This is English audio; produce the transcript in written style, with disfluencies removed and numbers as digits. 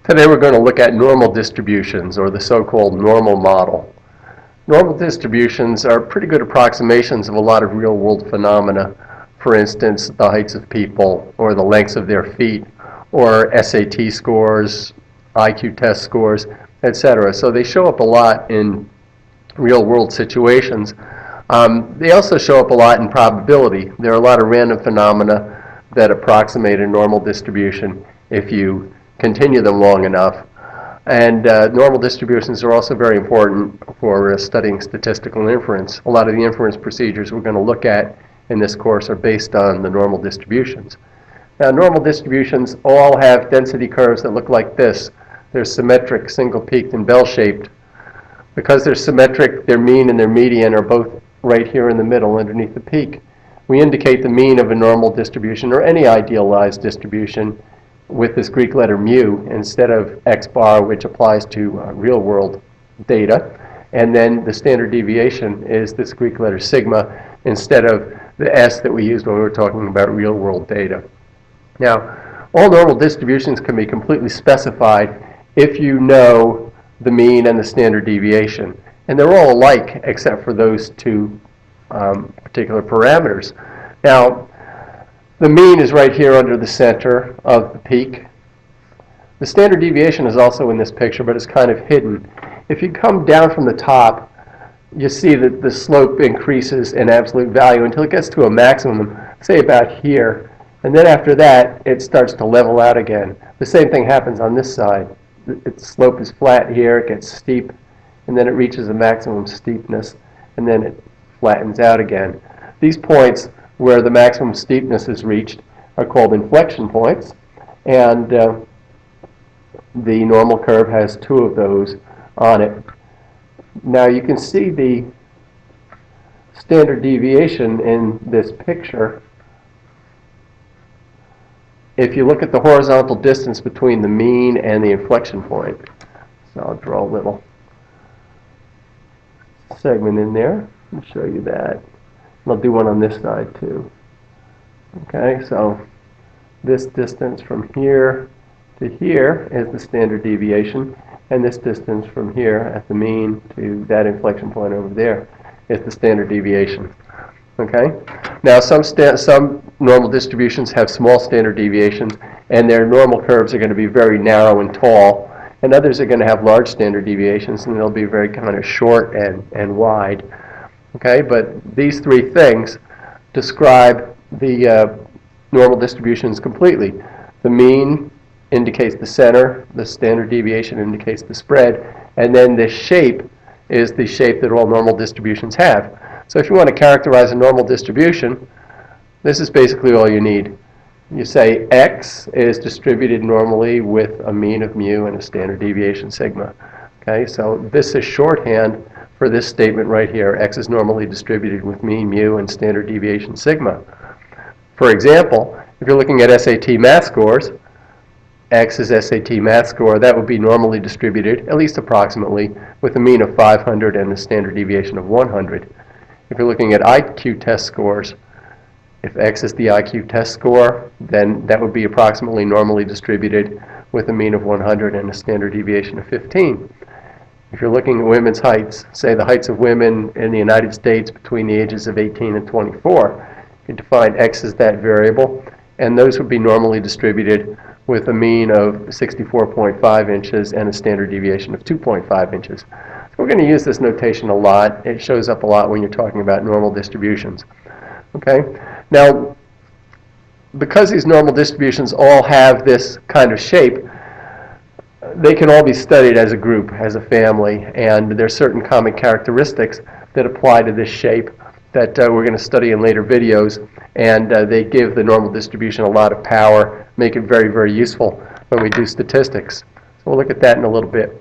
Today we're going to look at normal distributions, or the so-called normal model. Normal distributions are pretty good approximations of a lot of real-world phenomena. For instance, the heights of people, or the lengths of their feet, or SAT scores, IQ test scores, etc. So they show up a lot in real-world situations. They also show up a lot in probability. There are a lot of random phenomena that approximate a normal distribution if you continue them long enough. And normal distributions are also very important for studying statistical inference. A lot of the inference procedures we're going to look at in this course are based on the normal distributions. Now, normal distributions all have density curves that look like this. They're symmetric, single-peaked, and bell-shaped. Because they're symmetric, their mean and their median are both right here in the middle underneath the peak. We indicate the mean of a normal distribution, or any idealized distribution, with this Greek letter mu instead of x bar, which applies to real-world data. And then the standard deviation is this Greek letter sigma instead of the s that we used when we were talking about real-world data. Now, all normal distributions can be completely specified if you know the mean and the standard deviation. And they're all alike except for those two particular parameters. Now, the mean is right here under the center of the peak. The standard deviation is also in this picture, but it's kind of hidden. If you come down from the top, you see that the slope increases in absolute value until it gets to a maximum, say about here. And then after that, it starts to level out again. The same thing happens on this side. Its slope is flat here, it gets steep, and then it reaches a maximum steepness, and then it flattens out again. These points where the maximum steepness is reached are called inflection points, and the normal curve has two of those on it. Now you can see the standard deviation in this picture. If you look at the horizontal distance between the mean and the inflection point, so I'll draw a little segment in there and show you that. I'll do one on this side too. Okay, so this distance from here to here is the standard deviation, and this distance from here at the mean to that inflection point over there is the standard deviation. Okay? Now, some normal distributions have small standard deviations, and their normal curves are going to be very narrow and tall, and others are going to have large standard deviations, and they'll be very kind of short and wide. Okay, but these three things describe the normal distributions completely. The mean indicates the center, the standard deviation indicates the spread, and then this shape is the shape that all normal distributions have. So if you want to characterize a normal distribution, this is basically all you need. You say x is distributed normally with a mean of mu and a standard deviation sigma. Okay, so this is shorthand for this statement right here. X is normally distributed with mean mu and standard deviation sigma. For example, if you're looking at SAT math scores, X is SAT math score. That would be normally distributed, at least approximately, with a mean of 500 and a standard deviation of 100. If you're looking at IQ test scores, if X is the IQ test score, then that would be approximately normally distributed with a mean of 100 and a standard deviation of 15. If you're looking at women's heights, say the heights of women in the United States between the ages of 18 and 24, you define X as that variable, and those would be normally distributed with a mean of 64.5 inches and a standard deviation of 2.5 inches. So we're going to use this notation a lot. It shows up a lot when you're talking about normal distributions. Okay? Now, because these normal distributions all have this kind of shape, they can all be studied as a group, as a family, and there are certain common characteristics that apply to this shape that we're going to study in later videos, and they give the normal distribution a lot of power, make it very, very useful when we do statistics. So we'll look at that in a little bit.